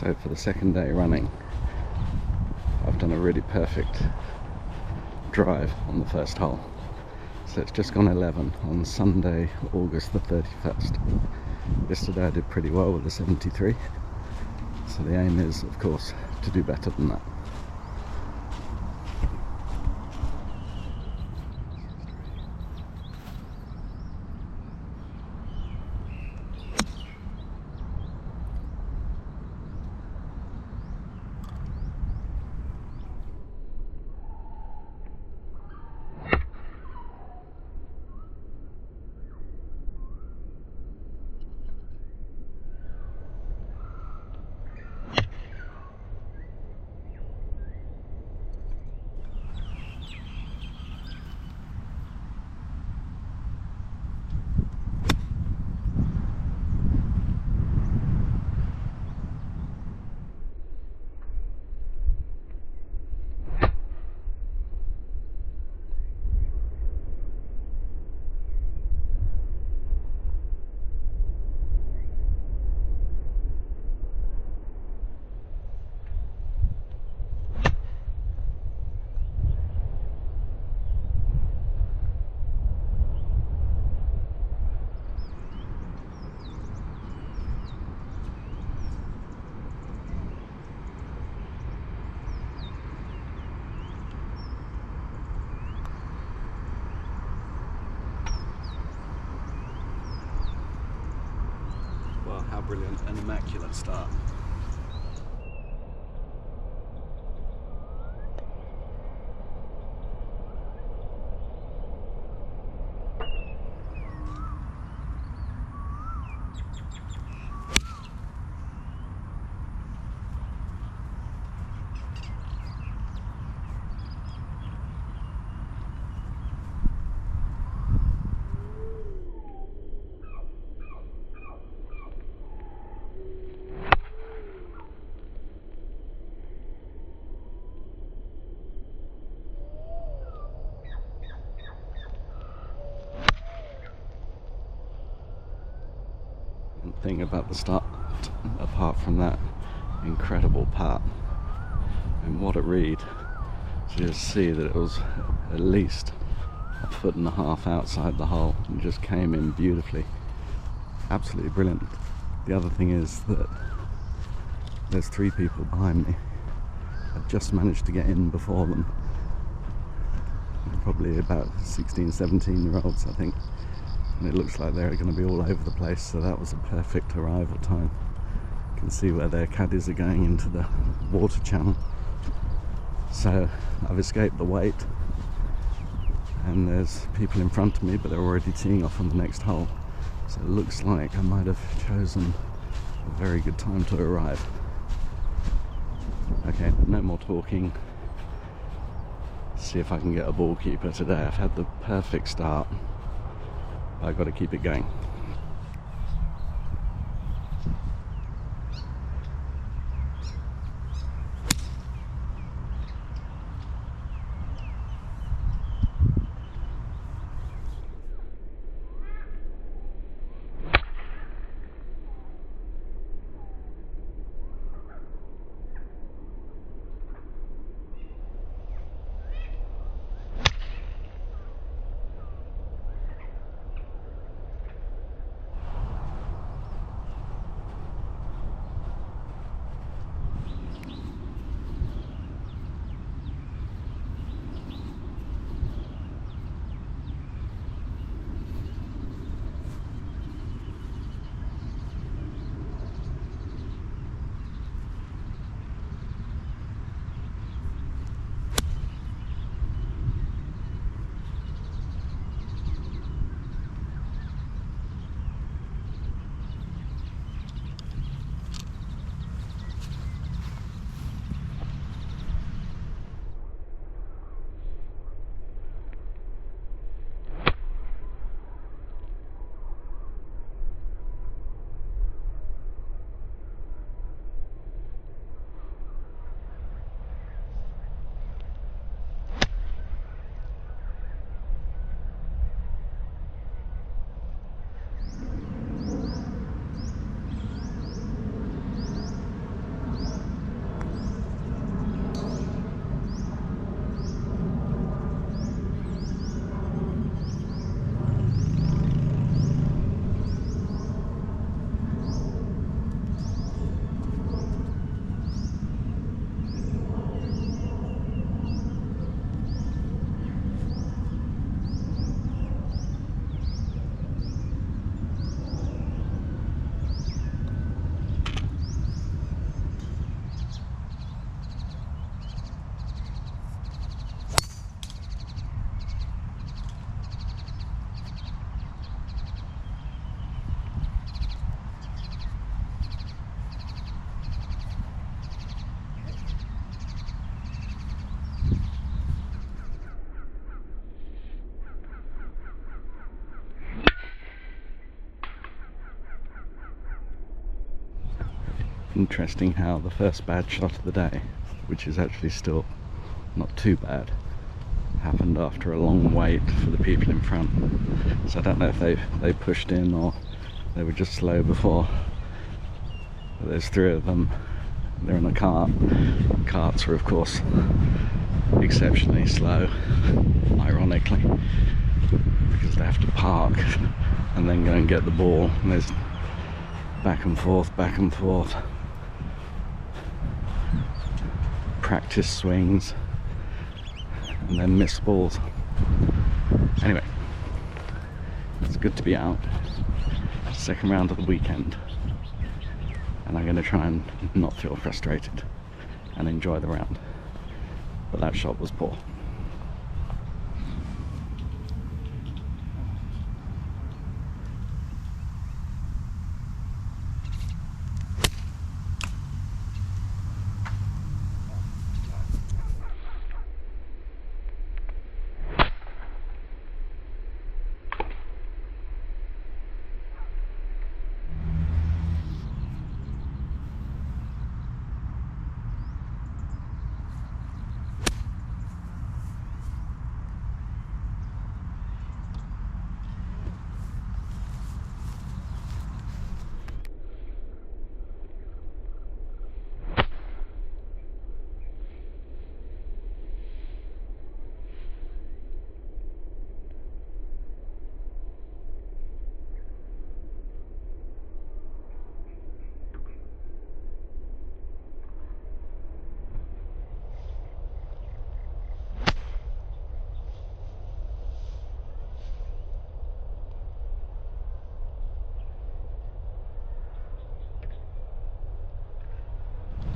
So for the second day running, I've done a really perfect drive on the first hole. So it's just gone 11 on Sunday, August the 31st. Yesterday I did pretty well with the 73. So the aim is, of course, to do better than that. Well, how brilliant, an immaculate start. Thing about the start, apart from that incredible part, and what a read to just see that it was at least 1.5 foot outside the hole and just came in beautifully. Absolutely brilliant. The other thing is that there's 3 people behind me. I've just managed to get in before them. Probably about 16, 17-year-olds, I think. And it looks like they're going to be all over the place, so that was a perfect arrival time. You can see where their caddies are going into the water channel. So I've escaped the wait, and there's people in front of me, but they're already teeing off on the next hole. So it looks like I might have chosen a very good time to arrive. Okay, no more talking. See if I can get a ball keeper today. I've had the perfect start. I've got to keep it going. Interesting how the first bad shot of the day, which is actually still not too bad, happened after a long wait for the people in front. So I don't know if they pushed in or they were just slow before. But there's three of them. They're in a cart. Carts are of course exceptionally slow, ironically, because they have to park and then go and get the ball, and there's back and forth, practice swings and then missed balls. Anyway, it's good to be out. Second round of the weekend, and I'm going to try and not feel frustrated and enjoy the round. But that shot was poor.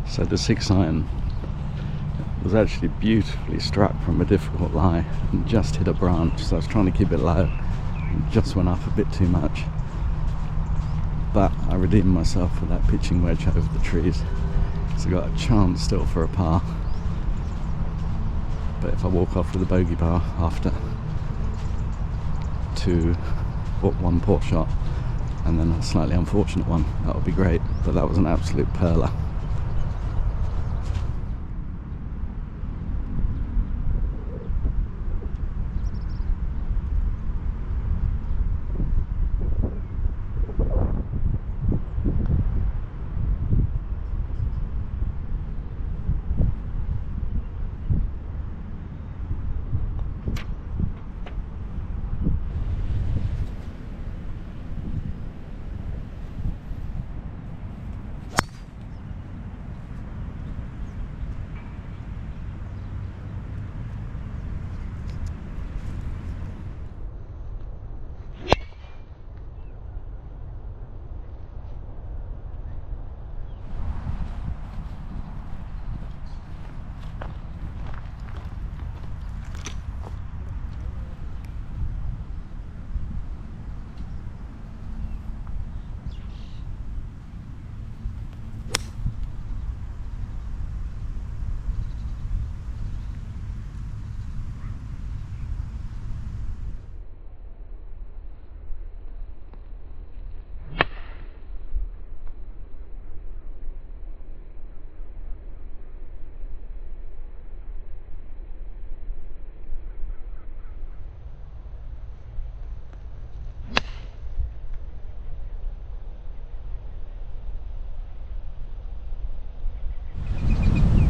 So the 6-iron was actually beautifully struck from a difficult lie and just hit a branch, so I was trying to keep it low and just went up a bit too much. But I redeemed myself with that pitching wedge over the trees, so I got a chance still for a par. But if I walk off with a bogey par after one poor shot and then a slightly unfortunate one, that would be great. But that was an absolute perler.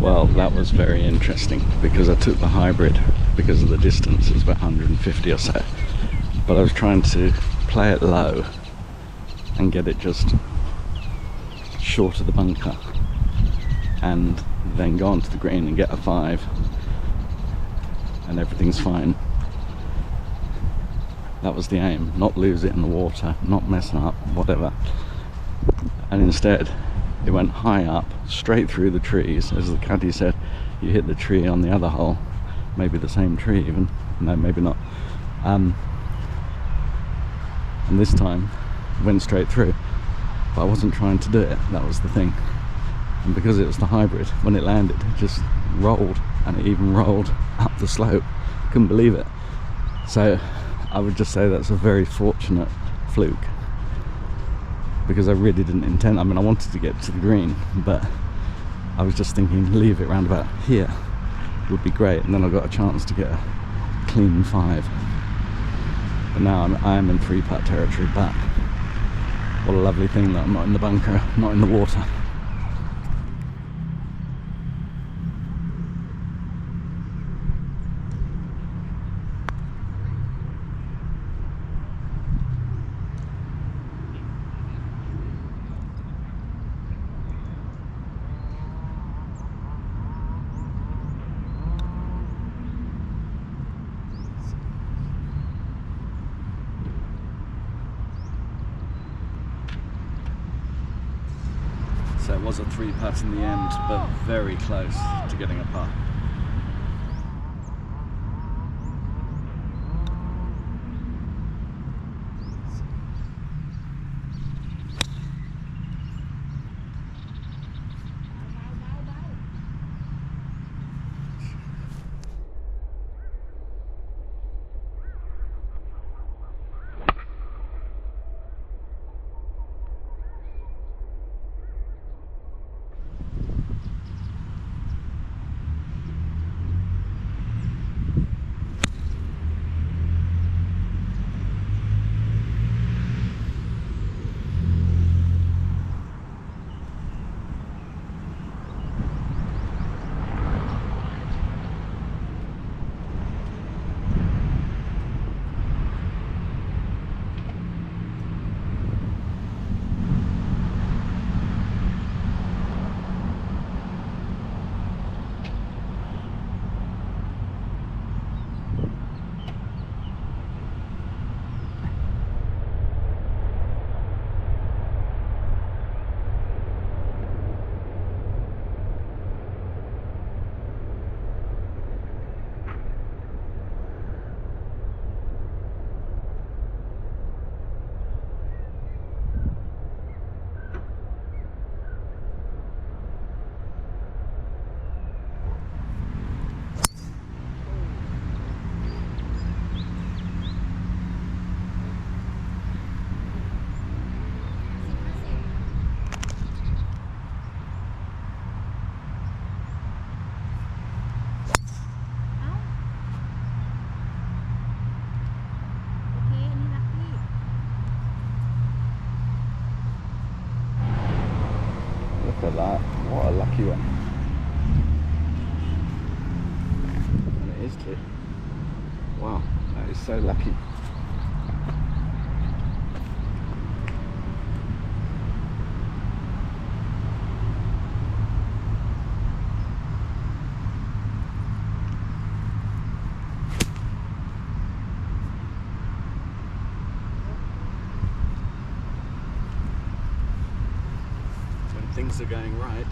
Well, that was very interesting because I took the hybrid because of the distance. It was about 150 or so, but I was trying to play it low and get it just short of the bunker and then go onto the green and get a 5 and everything's fine. That was the aim, not lose it in the water, not mess up, whatever. And instead it went high up, straight through the trees. As the caddy said, you hit the tree on the other hole, maybe the same tree even, no, maybe not. And this time went straight through, but I wasn't trying to do it, that was the thing. And because it was the hybrid, when it landed, it just rolled, and it even rolled up the slope. Couldn't believe it. So I would just say that's a very fortunate fluke. because I really didn't intend, I mean I wanted to get to the green, but I was just thinking leave it round about here would be great, and then I got a chance to get a clean 5. But now I am in 3-putt territory, but what a lovely thing that I'm not in the bunker, not in the water. So it was a 3-putt in the end, but very close to getting a par. Look at that, what a lucky one. And it is too. Wow, that is so lucky. Things are going right.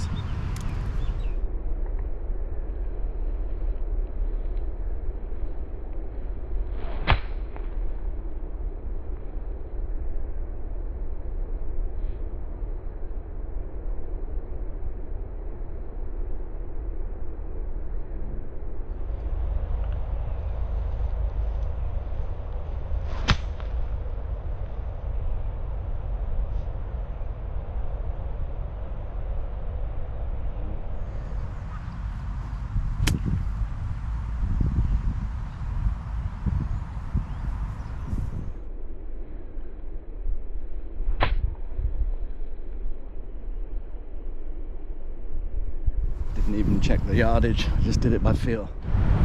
Didn't even check the yardage, I just did it by feel.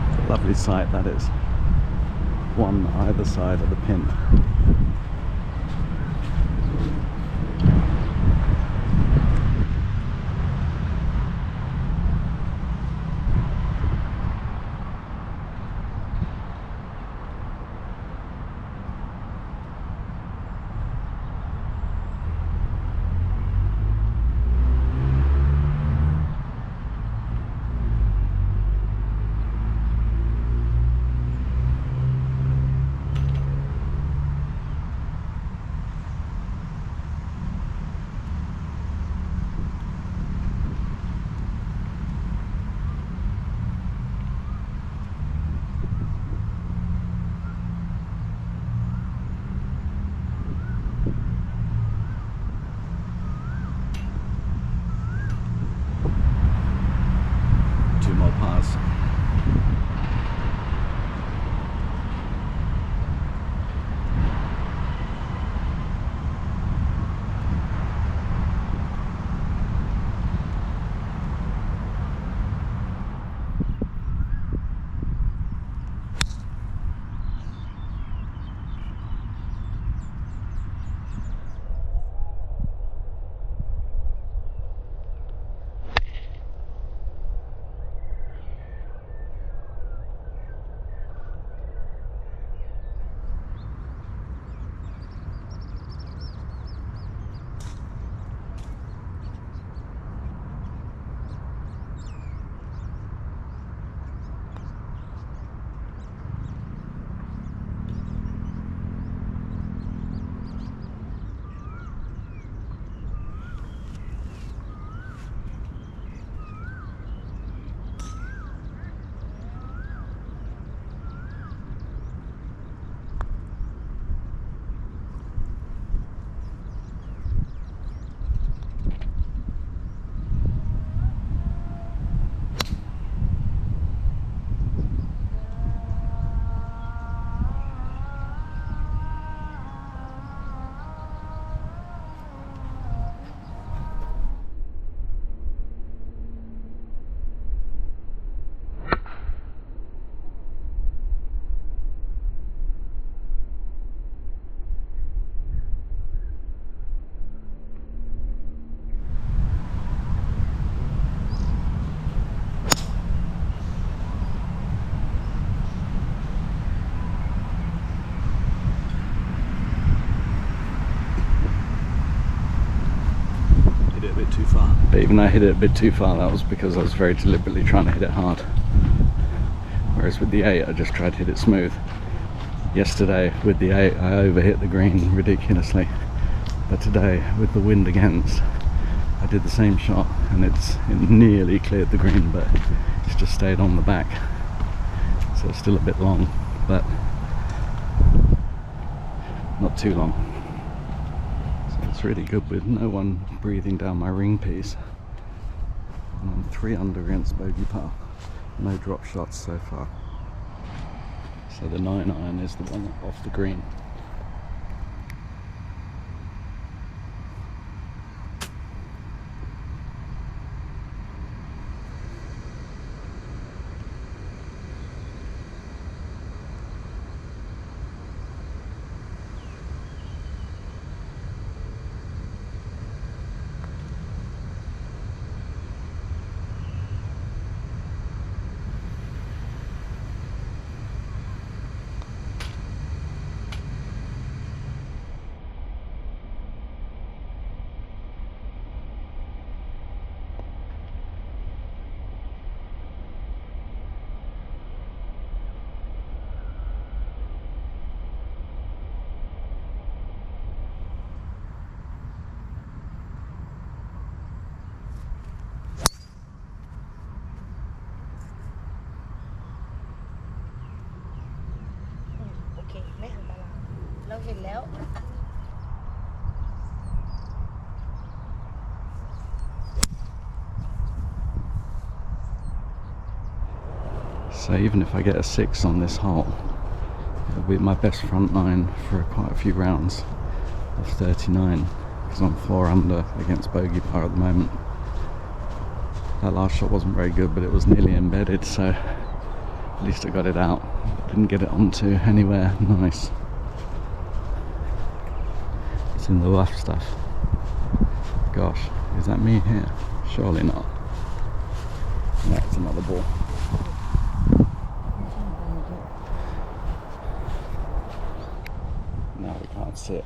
It's a lovely sight that is. One either side of the pin. too far. But even though I hit it a bit too far, that was because I was very deliberately trying to hit it hard. Whereas with the 8, I just tried to hit it smooth. Yesterday with the 8, I overhit the green ridiculously. But today, with the wind against, I did the same shot and it nearly cleared the green, but it's just stayed on the back. So it's still a bit long, but not too long. So it's really good with no one breathing down my ring piece. And I'm 3 under against bogey par. No drop shots so far. So the 9 iron is the one off the green. So even if I get a 6 on this hole, it'll be my best front 9 for quite a few rounds of 39, because I'm 4 under against bogey par at the moment. That last shot wasn't very good, but it was nearly embedded, so at least I got it out. Didn't get it onto anywhere nice. It's in the rough stuff. Gosh, is that me here? Surely not. No, it's another ball. No, we can't sit.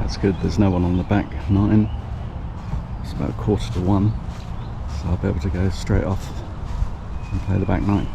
That's good, there's no one on the back 9. It's about 1:45, so I'll be able to go straight off and play the back 9.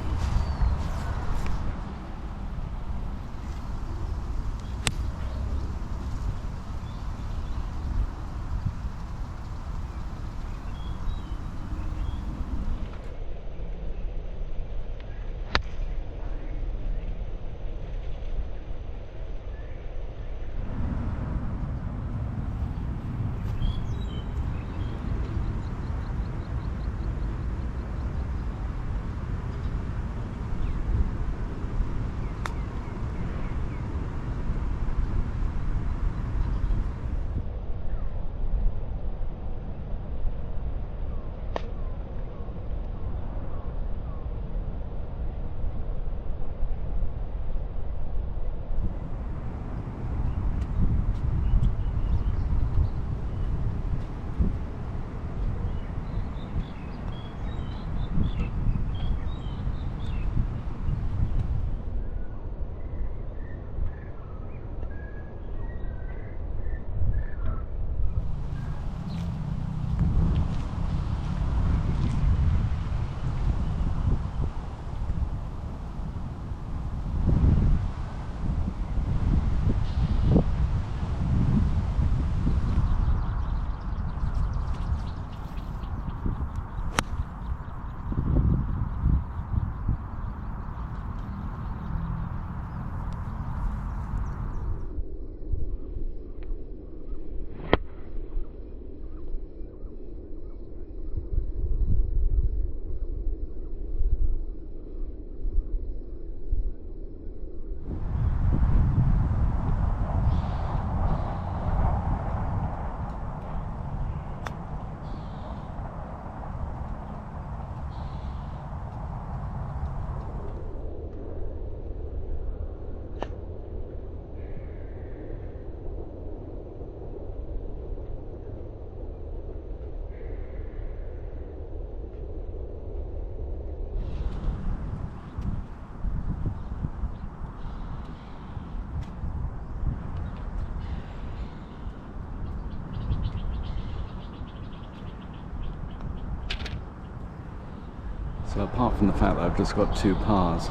So apart from the fact that I've just got 2 pars,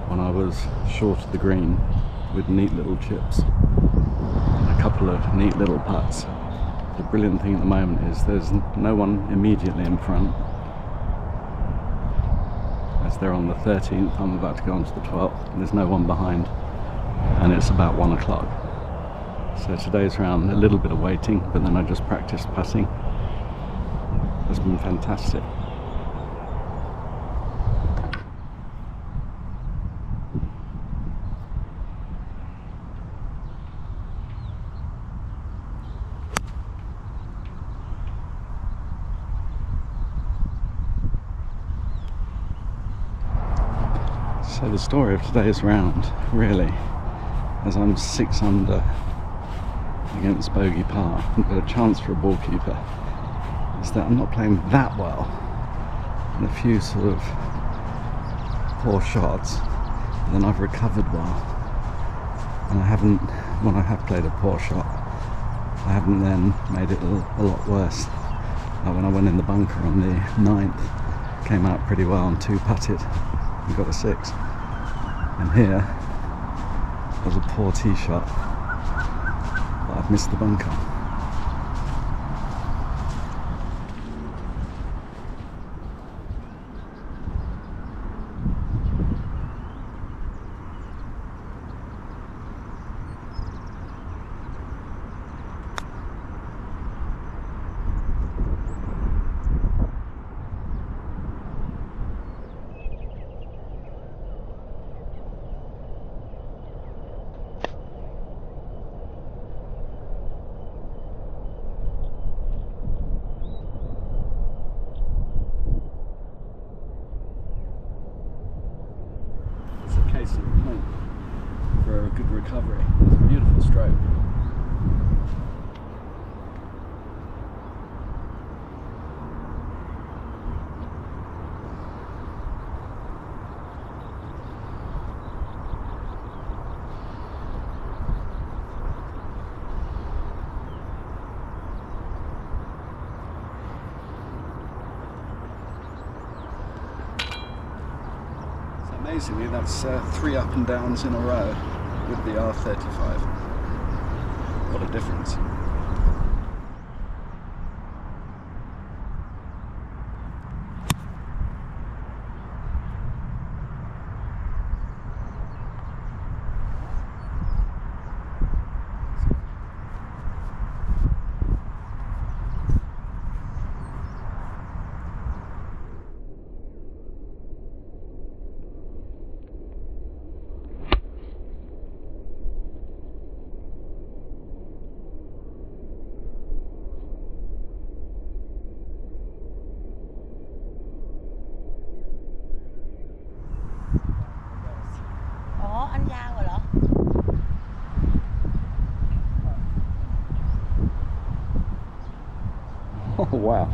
when I was short of the green with neat little chips and a couple of neat little putts, the brilliant thing at the moment is there's no one immediately in front. As they're on the 13th, I'm about to go on to the 12th, and there's no one behind, and it's about 1 o'clock. So today's round, a little bit of waiting, but then I just practiced putting. It's been fantastic. So the story of today's round, really, as I'm 6 under against bogey par, I've got a chance for a ball keeper, is that I'm not playing that well, and a few sort of poor shots, but then I've recovered well, and I haven't, when I have played a poor shot, I haven't then made it a lot worse. Like when I went in the bunker on the 9th, came out pretty well and 2-putted and got a 6. And here was a poor tee shot, but I've missed the bunker. Case in point for a good recovery. It's a beautiful stroke. Amazingly, that's 3 up and downs in a row with the R35. What a difference. Anh giao rồi hả? Oh wow.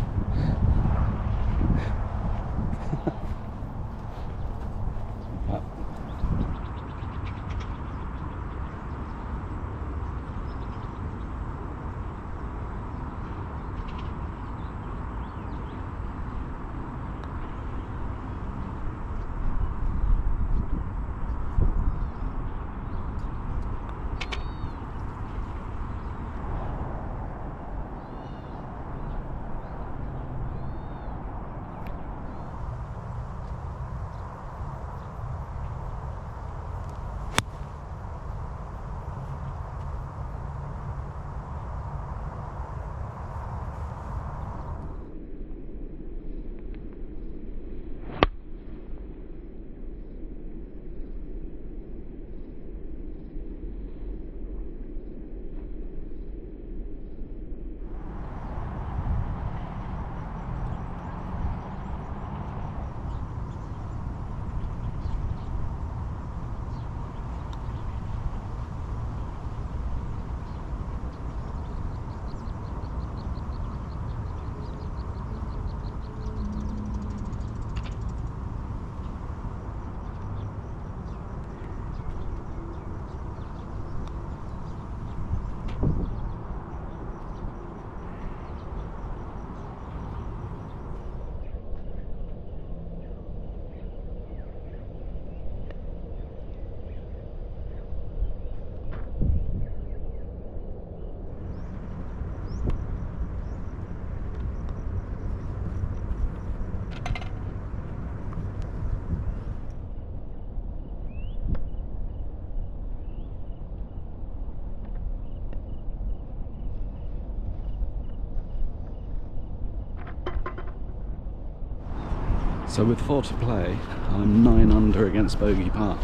So with 4 to play, I'm 9 under against bogey par.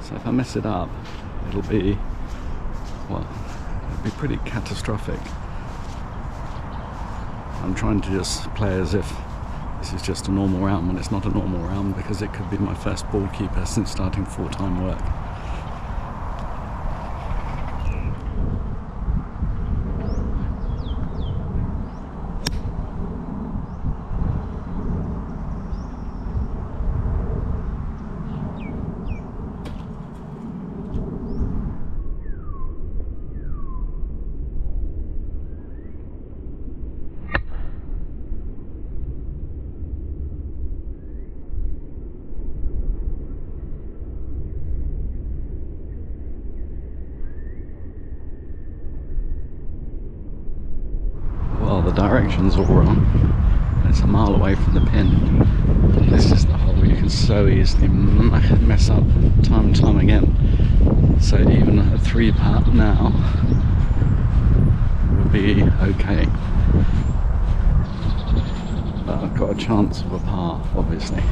So if I mess it up, it'll be, well, it'll be pretty catastrophic. I'm trying to just play as if this is just a normal round when it's not a normal round, because it could be my first ball keeper since starting full-time work. Well, the direction's all wrong. It's a mile away from the pin. This is the hole you can so easily mess up time and time again. So even a 3-putt now would be okay. But I've got a chance of a par, obviously.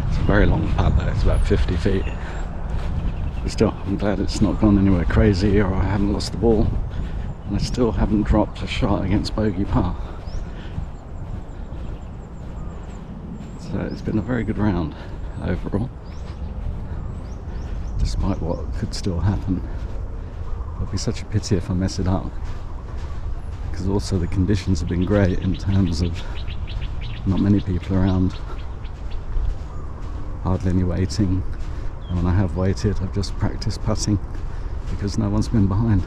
It's a very long putt though, it's about 50 feet. But still, I'm glad it's not gone anywhere crazy or I haven't lost the ball. And I still haven't dropped a shot against bogey par. So it's been a very good round overall, despite what could still happen. It'll be such a pity if I mess it up, because also the conditions have been great in terms of not many people around, hardly any waiting, and when I have waited I've just practiced putting because no one's been behind.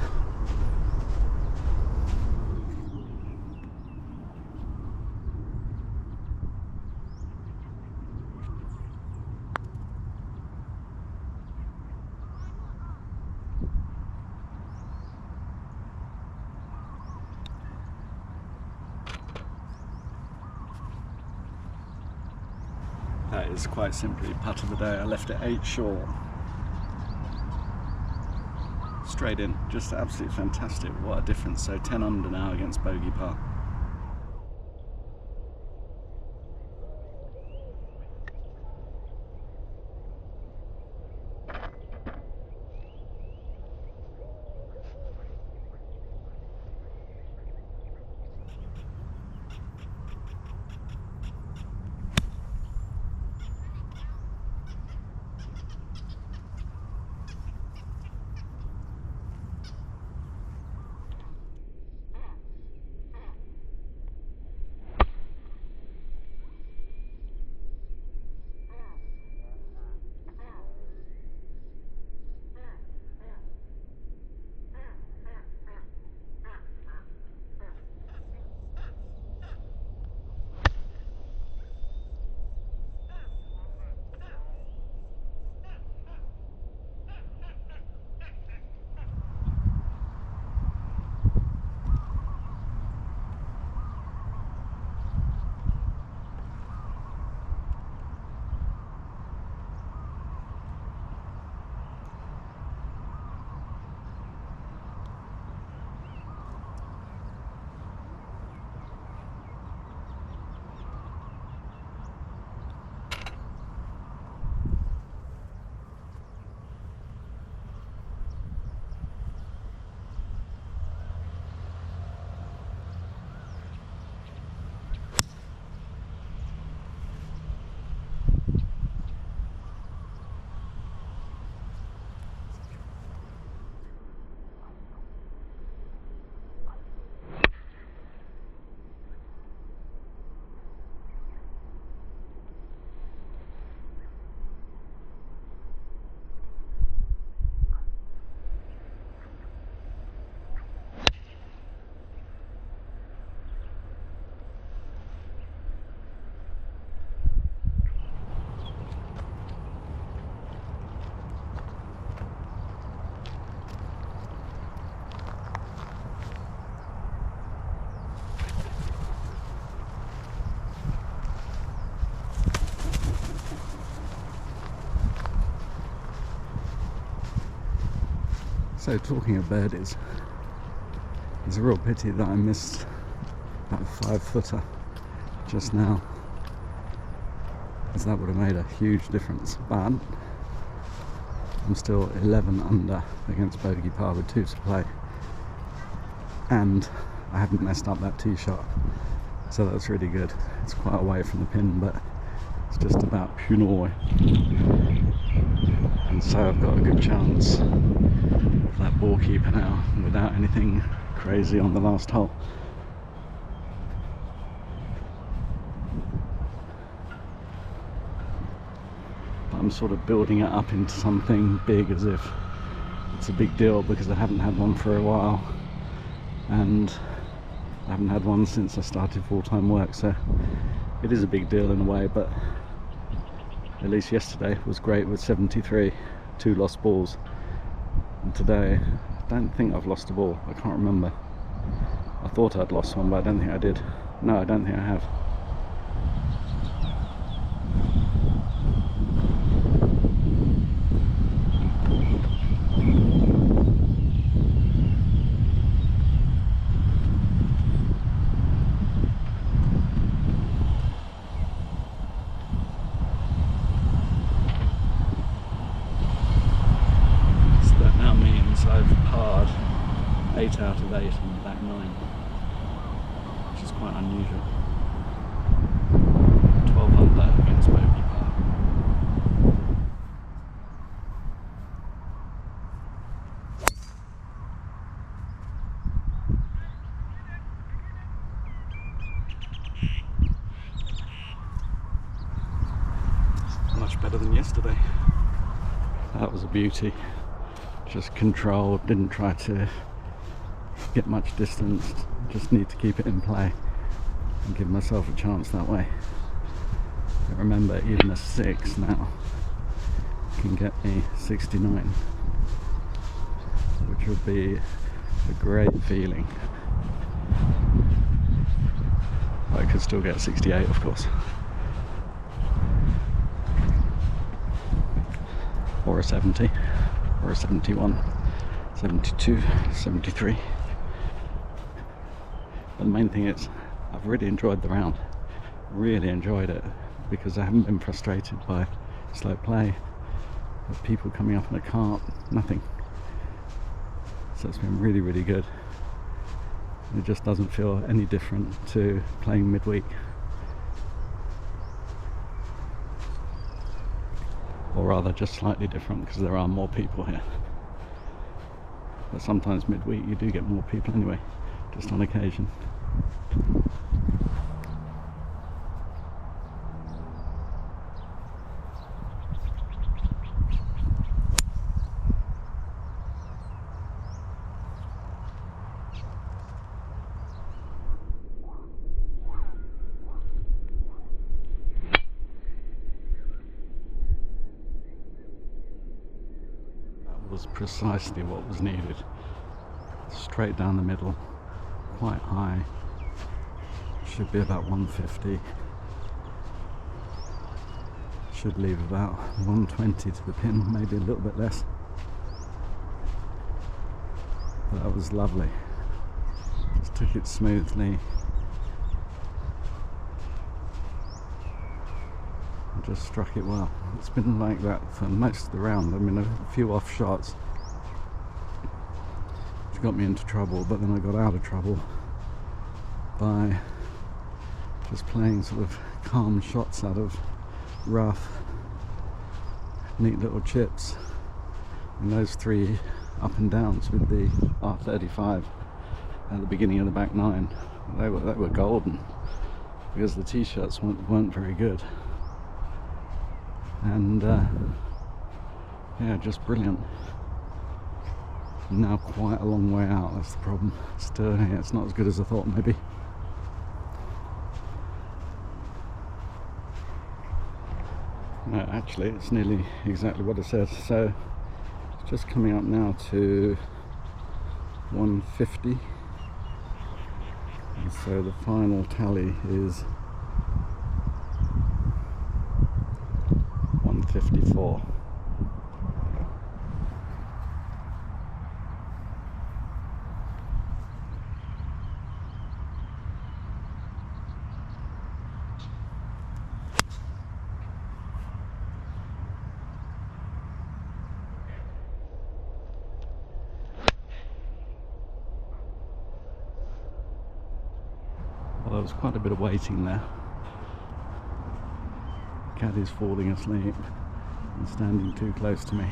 That is quite simply putt of the day. I left it 8 short. Straight in, just absolutely fantastic. What a difference. So 10 under now against bogey par. So talking of birdies, it's a real pity that I missed that 5-footer just now. because that would have made a huge difference. But I'm still 11 under against bogey par with 2 to play, and I haven't messed up that tee shot, so that's really good. It's quite away from the pin, but it's just about Punoy, and so I've got a good chance for that ball keeper now without anything crazy on the last hole. I'm sort of building it up into something big, as if it's a big deal, because I haven't had one for a while, and I haven't had one since I started full-time work, so it is a big deal in a way. But at least yesterday was great with 73, 2 lost balls, and today I don't think I've lost a ball. I can't remember. I thought I'd lost one, but I don't think I did. No, I don't think I have. I've parred 8 out of 8 on the back 9, which is quite unusual. 12 under against bogey par. Much better than yesterday. That was a beauty. Just controlled, didn't try to get much distance, just need to keep it in play and give myself a chance that way. But remember, even a 6 now can get me 69, which would be a great feeling. I could still get 68, of course, or a 70. Or a 71, 72, 73. But the main thing is, I've really enjoyed the round. Really enjoyed it, because I haven't been frustrated by slow play, of people coming up in a cart, nothing. So it's been really, really good. It just doesn't feel any different to playing midweek. Or rather, just slightly different, because there are more people here. But sometimes midweek you do get more people anyway, just on occasion. Was precisely what was needed. Straight down the middle, quite high, should be about 150, should leave about 120 to the pin, maybe a little bit less. But that was lovely, just took it smoothly, just struck it well. It's been like that for most of the round. I mean, a few off shots which got me into trouble, but then I got out of trouble by just playing sort of calm shots out of rough, neat little chips. And those 3 up and downs with the R35 at the beginning of the back 9, they were golden, because the tee shots weren't very good. And yeah, just brilliant. Now quite a long way out, that's the problem. Still, yeah, it's not as good as I thought maybe. No, actually it's nearly exactly what it says. So it's just coming up now to 150, and so the final tally is 154. Well, there was quite a bit of waiting there. Caddy's falling asleep and standing too close to me.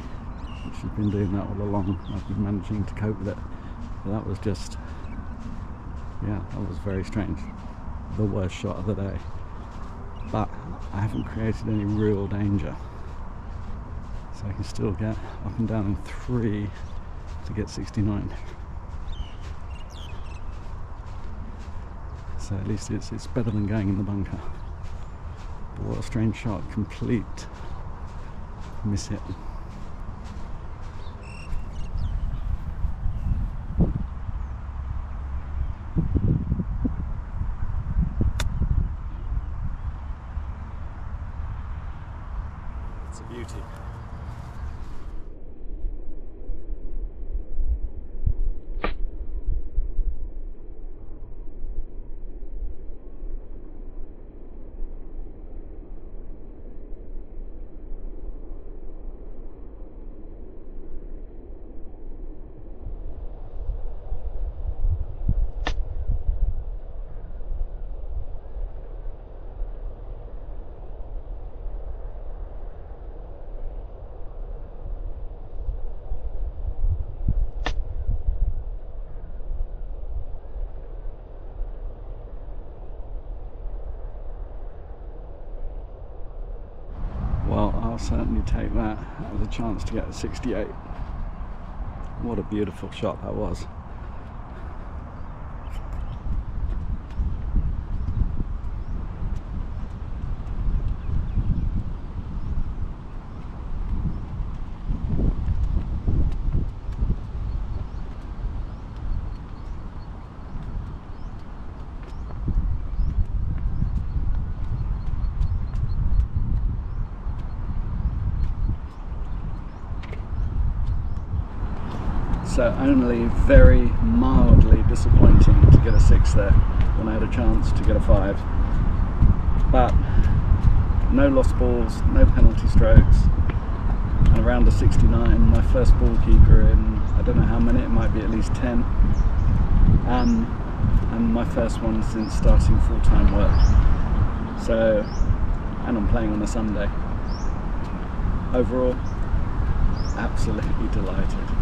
She's been doing that all along. I've been managing to cope with it. But that was just, yeah, that was very strange. The worst shot of the day. But I haven't created any real danger. So I can still get up and down in 3 to get 69. So at least it's better than going in the bunker. But what a strange shot, complete miss hit. It's a beauty. Well, I'll certainly take that as a chance to get a 68. What a beautiful shot that was. So only very mildly disappointing to get a 6 there when I had a chance to get a 5. But no lost balls, no penalty strokes, and around a 69, my first ball keeper in I don't know how many, it might be at least 10, and my first one since starting full-time work. So, and I'm playing on a Sunday. Overall, absolutely delighted.